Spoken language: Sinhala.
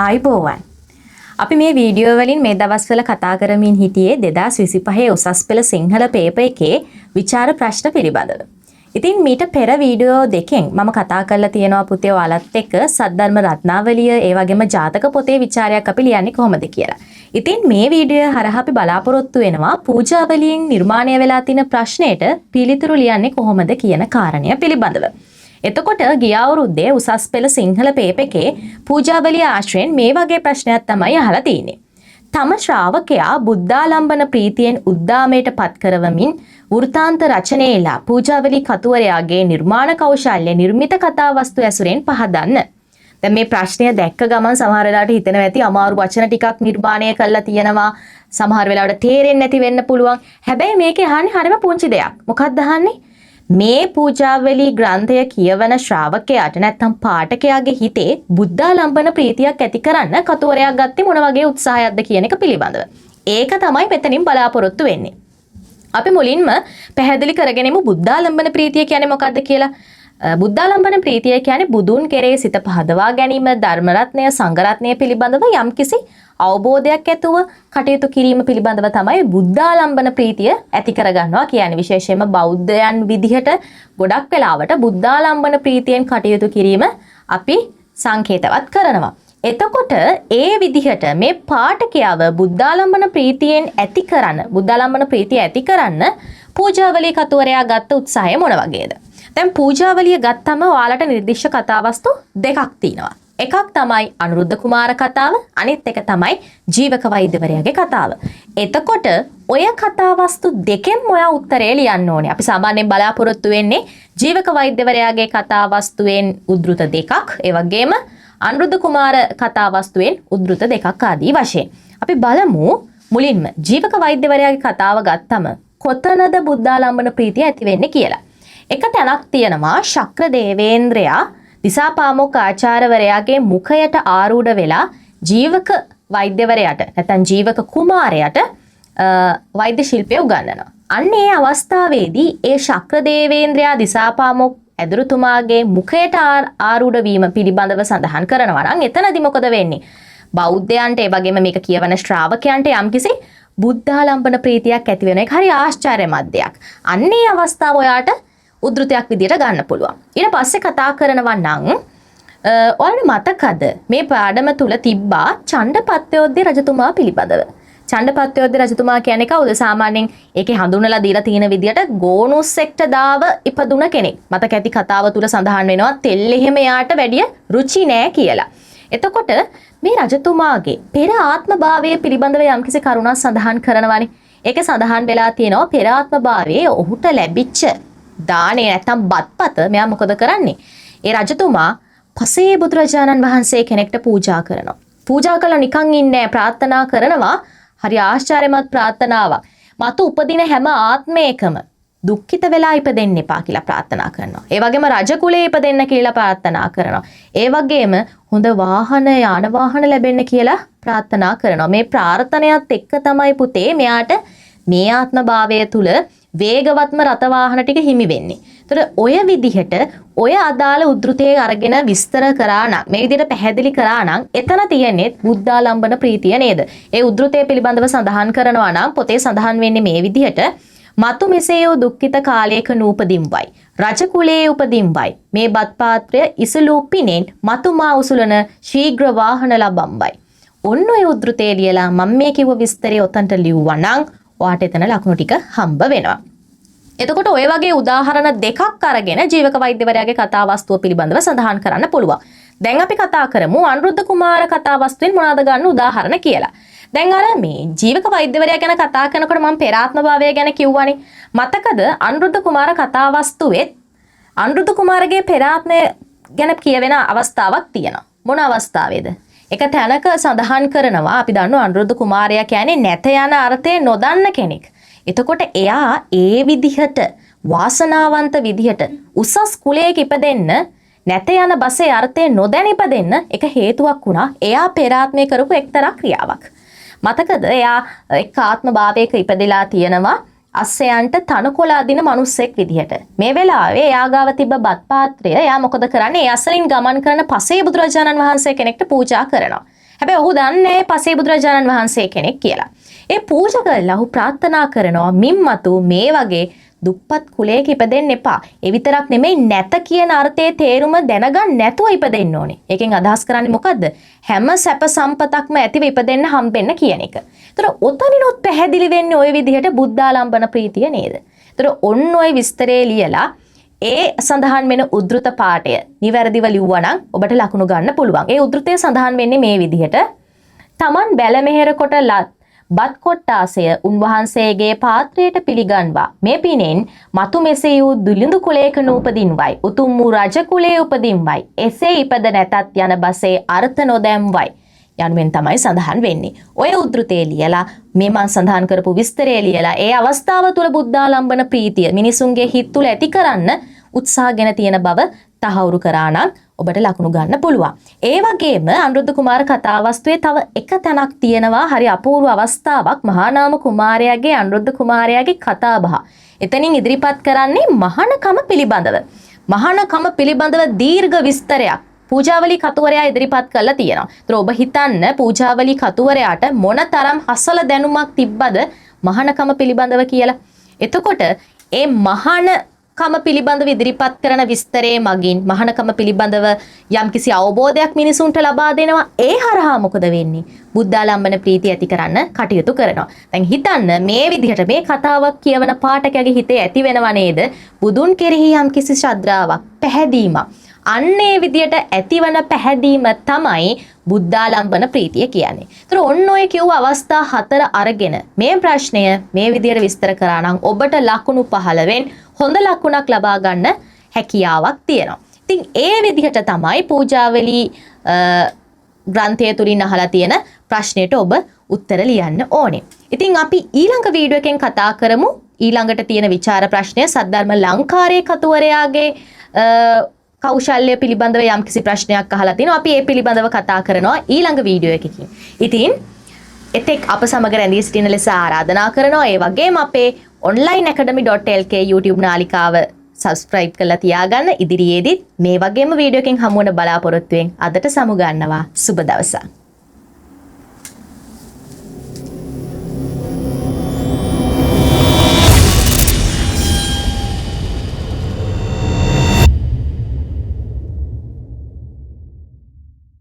ආයිබෝවන්. අපි මේ වීඩියෝ වලින් මේ දවස්වල කතා කරමින් හිටියේ 2025 උසස් පෙළ සිංහල පේපර් එකේ විචාර ප්‍රශ්න පිළිබඳව. ඉතින් මීට පෙර වීඩියෝ දෙකෙන් මම කතා කරලා තියෙනවා පුතේ ඔයාලත් එක්ක සද්ධර්ම රත්නාවලිය ඒ වගේම ජාතක පොතේ විචාරයක් අපි ලියන්නේ කොහොමද කියලා. ඉතින් මේ වීඩියෝ හරහා අපි බලාපොරොත්තු වෙනවා පූජාවලියෙන් නිර්මාණය වෙලා තියෙන ප්‍රශ්නෙට පිළිතුරු ලියන්නේ කොහොමද කියන කාරණය පිළිබඳව. එතකොට ගිය අවුරුද්දේ උසස් පෙළ සිංහල පේපර් එකේ පූජාවලිය ආශ්‍රයෙන් මේ වගේ ප්‍රශ්නයක් තමයි අහලා තියෙන්නේ. තම ශ්‍රාවකයා බුද්ධාලම්බන ප්‍රීතියෙන් උද්දාමයට පත් කරවමින් වෘතාන්ත රචනයේලා පූජාවලි කතුවරයාගේ නිර්මාණ කෞශල්‍ය නිර්මිත කතා වස්තු ඇසුරෙන් පහදන්න. දැන් මේ ප්‍රශ්නය දැක්ක ගමන් සමහර වෙලාවට හිතෙනවා ඇති අමාරු වචන ටිකක් නිර්මාණය කරලා තියෙනවා. සමහර වෙලාවට තේරෙන්නේ නැති වෙන්න පුළුවන්. හැබැයි මේකේ අහන්නේ හරිම පුංචි දෙයක්. මොකක්ද අහන්නේ? මේ පූජාවලි ග්‍රන්ථය කියවන ශ්‍රාවකයාට නැත්නම් පාඨකයාගේ හිතේ බුද්ධාලම්බන ප්‍රීතියක් ඇති කරන්න කතුවරයක් ගත්තේ මොන වගේ උත්සාහයක්ද කියන එක පිළිබඳව. ඒක තමයි මෙතනින් බලාපොරොත්තු වෙන්නේ. අපි මුලින්ම පැහැදිලි කරගෙනමු බුද්ධාලම්බන ප්‍රීතිය කියන්නේ මොකක්ද කියලා. බුද්ධාලම්බන ප්‍රීතිය කියන්නේ බුදුන් කෙරේ සිත පහදවා ගැනීම, ධර්ම රත්නය, සංඝ රත්නය පිළිබඳව යම්කිසි අවබෝධයක් ඇතුව කටයුතු කිරීම පිළිබඳව තමයි බුද්ධාලම්බන ප්‍රීතිය ඇති කරගන්නවා කියන්නේ. විශේෂයෙන්ම බෞද්ධයන් විදිහට ගොඩක් වෙලාවට බුද්ධාලම්බන ප්‍රීතියෙන් කටයුතු කිරීම අපි සංකේතවත් කරනවා. එතකොට ඒ විදිහට මේ පාඨකයව බුද්ධාලම්බන ප්‍රීතියෙන් ඇති කරන්න, බුද්ධාලම්බන ප්‍රීතිය ඇති කරන්න පූජාවලිය කතුවරයා ගත්ත උත්සාහය මොන වගේද? දැන් පූජාවලිය ගත්තම ඔයාලට නිර්දිෂ්ට කතාවස්තු දෙකක් තියෙනවා. එකක් තමයි අනුරුද්ධ කුමාර කතාව, අනිත් එක තමයි ජීවක වෛද්‍යවරයාගේ කතාව. එතකොට ඔය කතාවස්තු දෙකෙන් ඔයා උත්තරේ ලියන්න ඕනේ. අපි සාමාන්‍යයෙන් බලාපොරොත්තු වෙන්නේ ජීවක වෛද්‍යවරයාගේ කතාවස්තුවෙන් උද්දෘත දෙකක්, ඒ වගේම අනුරුද්ධ කුමාර කතාවස්තුවෙන් උද්දෘත දෙකක් ආදී වශයෙන්. අපි බලමු මුලින්ම ජීවක වෛද්‍යවරයාගේ කතාව ගත්තම කොතනද බුද්ධාලම්බන ප්‍රීතිය ඇති වෙන්නේ කියලා. එක තැනක් තියෙනවා ශක්‍ර දේවේන්ද්‍රයා දිසාපාමොක් ආචාර්යවරයාගේ මුඛයට ආරූඪ වෙලා ජීවක වෛද්‍යවරයාට නැත්නම් ජීවක කුමාරයාට වෛද්‍ය ශිල්පය උගන්වනවා. අන්න ඒ අවස්ථාවේදී ඒ ශක්‍ර දේවේන්ද්‍රයා දිසාපාමොක් ඇදුරුතුමාගේ මුඛයට ආරූඪ වීම පිළිබඳව සඳහන් කරනවා නම් එතනදී මොකද වෙන්නේ? බෞද්ධයන්ට ඒ වගේම මේක කියවන ශ්‍රාවකයන්ට යම්කිසි බුද්ධාලම්බන ප්‍රීතියක් ඇති වෙන එක හරි ආශ්චර්යමත් දෙයක්. අන්න ඒ අවස්ථාව ඔයාට උද්ෘතයක් විදියට ගන්න පුළුවන්. ඊට පස්සේ කතා කරනවා නම් ඔයාලට මතකද මේ පාඩම තුල තිබ්බා චණ්ඩපත්‍යෝද්‍ය රජතුමා පිළිබඳව. චණ්ඩපත්‍යෝද්‍ය රජතුමා කියන්නේ කවුද? සාමාන්‍යයෙන් ඒකේ හඳුන්වලා දීලා තියෙන විදියට ගෝනුස්සෙක්ට දාව ඉපදුන කෙනෙක්. මතක ඇති කතාව තුල සඳහන් වෙනවා තෙල් එහෙම යාට වැඩිය රුචි නෑ කියලා. එතකොට මේ රජතුමාගේ පෙර ආත්ම භාවය පිළිබඳව යම්කිසි කරුණක් සඳහන් කරනවානේ. ඒකේ සඳහන් වෙලා තියෙනවා පෙර ආත්ම භාවයේ ඔහුට ලැබිච්ච දානේ නැත්තම් බත්පත මෙයා මොකද කරන්නේ? ඒ රජතුමා පසේ බුදුරජාණන් වහන්සේ කෙනෙක්ට පූජා කරනවා. පූජා කළා නිකන් ඉන්නේ ප්‍රාර්ථනා කරනවා. හරි ආශ්චර්යමත් ප්‍රාර්ථනාවක්. මතු උපදින හැම ආත්මයකම දුක්ඛිත වෙලා ඉපදෙන්න එපා කියලා ප්‍රාර්ථනා කරනවා. ඒ වගේම රජ කුලේ ඉපදෙන්න කියලා ප්‍රාර්ථනා කරනවා. ඒ වගේම හොඳ වාහන යාන වාහන ලැබෙන්න කියලා ප්‍රාර්ථනා කරනවා. මේ ප්‍රාර්ථනාවත් එක්ක තමයි පුතේ මෙයාට මේ ආත්ම භාවය තුල වේගවත්ම රත වාහන ටික හිමි වෙන්නේ. ඒතර ඔය විදිහට ඔය අදාළ උද්ෘතයේ අරගෙන විස්තර කරා නම් මේ විදිහට පැහැදිලි කරා නම් එතන තියෙන්නේ බුද්ධාලම්බන ප්‍රීතිය නේද? ඒ උද්ෘතය පිළිබඳව සඳහන් කරනවා නම් පොතේ සඳහන් වෙන්නේ මේ විදිහට මතු මෙසේ වූ දුක්ඛිත කාලයක නූපදිම්වයි. රජ කුලයේ උපදිම්වයි. මේ බත් පාත්‍රය ඉසලූ පිනෙන් මතුමා උසුලන ශීඝ්‍ර වාහන ලබම්වයි. ඔන්න ඔය උද්ෘතය ලියලා මම මේ කිව්ව විස්තරය ඔතනට ලිව්වා නම් ඔයාට එතන ලකුණු ටික හම්බ වෙනවා. එතකොට ඔය වගේ උදාහරණ දෙකක් අරගෙන ජීවක වෛද්‍යවරයාගේ කතාවස්තුව පිළිබඳව සඳහන් කරන්න පුළුවන්. දැන් අපි කතා කරමු අනුරුද්ධ කුමාර කතාවස්තුවෙන් මොනවද ගන්න උදාහරණ කියලා. දැන් අර මේ ජීවක වෛද්‍යවරයා ගැන කතා කරනකොට මම පෙරාත්ම භාවය ගැන කිව්වනේ. මතකද අනුරුද්ධ කුමාර කතාවස්තුවේ අනුරුද්ධ කුමාරගේ පෙරාත්මය ගැන කියවෙන අවස්ථාවක් තියෙනවා. මොන අවස්ථාවේද? එක තැනක සඳහන් කරනවා අපි දන්නවා අනුරුද්ධ කුමාරයා කියන්නේ නැත යන අර්ථය නොදන්න කෙනෙක්. එතකොට එයා ඒ විදිහට වාසනාවන්ත විදිහට උසස් කුලයක ඉපදෙන්න නැත යන බසේ අර්ථය නොදැන ඉපදෙන්න එක හේතුවක් වුණා. එයා පෙරාත්මය කරපු එක්තරා ක්‍රියාවක්. මතකද? එයා එක් ආත්ම භාවයක ඉපදෙලා තියෙනවා අස්සයන්ට තනකොළ අදින මිනිස්සෙක් විදිහට. මේ වෙලාවේ එයා ගාව තිබ්බ බත් පාත්‍රය එයා මොකද කරන්නේ? ඒ අසලින් ගමන් කරන පසේ බුදුරජාණන් වහන්සේ කෙනෙක්ට පූජා කරනවා. හැබැයි ඔහු දන්නේ පසේ බුදුරජාණන් වහන්සේ කෙනෙක් කියලා. ඒ පූජා කරලා ඔහු ප්‍රාර්ථනා කරනවා මින්මතු මේ වගේ දුප්පත් කුලයක ඉපදෙන්න එපා. ඒ විතරක් නෙමෙයි නැත කියන අර්ථයේ තේරුම දැනගන්න නැතුව ඉපදෙන්න ඕනේ. ඒකෙන් අදහස් කරන්නේ මොකද්ද? හැම සැප සම්පතක්ම ඇතිව ඉපදෙන්න හම්බෙන්න කියන එක. ඒතර ඔතනිනොත් පැහැදිලි වෙන්නේ ওই විදිහට බුද්ධාලම්බන ප්‍රීතිය නේද? ඒතර ඔන්න ඔය විස්තරේ ලියලා ඒ සඳහන් වෙන උද්ෘත පාඨය නිවැරදිව ලිව්වා නම් ඔබට ලකුණු ගන්න පුළුවන්. ඒ උද්ෘතය සඳහන් වෙන්නේ මේ විදිහට. තමන් බැල මෙහෙර කොට ලත් බත් කොට්ටාසය උන්වහන්සේගේ පාත්‍රයට පිළිගන්වා මේ පිනෙන් මතු මෙසේ වූ දුලිඳු කුලයක නූපදින්වයි උතුම් වූ රජ කුලයේ උපදින්වයි එසේ ඉපද නැතත් යන බසේ අර්ථ නොදැම්වයි යනුවෙන් තමයි සඳහන් වෙන්නේ. ඔය උද්ෘතේ ලියලා මේ මම සඳහන් කරපු විස්තරය ලියලා ඒ අවස්ථාව තුළ බුද්ධාලම්බන ප්‍රීතිය මිනිසුන්ගේ හිත් තුළ ඇති කරන්න උත්සාහගෙන තියෙන බව තහවුරු කරා නම් ඔබට ලකුණු ගන්න පුළුවන්. ඒ වගේම අනුරුද්ධ කුමාර කතාවස්තුවේ තව එක තැනක් තියෙනවා හරි අපූර්ව අවස්ථාවක් මහානාම කුමාරයාගේ අනුරුද්ධ කුමාරයාගේ කතාබහ. එතනින් ඉදිරිපත් කරන්නේ මහානකම පිළිබඳව. මහානකම පිළිබඳව දීර්ඝ විස්තරයක් පූජාවලි කතුවරයා ඉදිරිපත් කරලා තියෙනවා. ඒතර ඔබ හිතන්න පූජාවලි කතුවරයාට මොනතරම් හසල දැනුමක් තිබ්බද මහානකම පිළිබඳව කියලා. එතකොට ඒ මහානකම පිළිබඳව ඉදිරිපත් කරන විස්තරයේ මගින් මහානකම පිළිබඳව යම්කිසි අවබෝධයක් මිනිසුන්ට ලබා දෙනවා. ඒ හරහා මොකද වෙන්නේ? බුද්ධාලම්බන ප්‍රීතිය ඇති කරන්න කටයුතු කරනවා. දැන් හිතන්න මේ විදිහට මේ කතාවක් කියවන පාඨකයාගේ හිතේ ඇති වෙනව නේද? බුදුන් කෙරෙහි යම්කිසි ශ්‍රද්ධාවක්, පැහැදීමක්. අන්නේ විදියට ඇතිවන පැහැදීම තමයි බුද්ධාලම්බන ප්‍රීතිය කියන්නේ. ඒතර ඔන්න ඔය කිව්ව අවස්ථා 4 අරගෙන මේ ප්‍රශ්නය මේ විදියට විස්තර කරා නම් ඔබට ලකුණු 15න් හොඳ ලකුණක් ලබා ගන්න හැකියාවක් තියෙනවා. ඉතින් ඒ විදිහට තමයි පූජාවලි ග්‍රන්ථය තුලින් අහලා තියෙන ප්‍රශ්නෙට ඔබ උත්තර ලියන්න ඕනේ. ඉතින් අපි ඊළඟ වීඩියෝ එකෙන් කතා කරමු. ඊළඟට තියෙන විචාර ප්‍රශ්නය සද්ධර්ම ලංකාරයේ කතුවරයාගේ කෞශල්‍ය පිළිබඳව යම්කිසි ප්‍රශ්නයක් අහලා තිනවා. අපි ඒ පිළිබඳව කතා කරනවා ඊළඟ වීඩියෝ එකකින්. ඉතින් එතෙක් අප සමග රැඳී සිටින ලෙස ආරාධනා කරනවා. ඒ වගේම අපේ onlineacademy.lk YouTube නාලිකාව subscribe කරලා තියාගන්න. ඉදිරියේදීත් මේ වගේම වීඩියෝ එකකින් හමු වෙන බලාපොරොත්තුවෙන් අදට සමු ගන්නවා. සුබ දවසක්.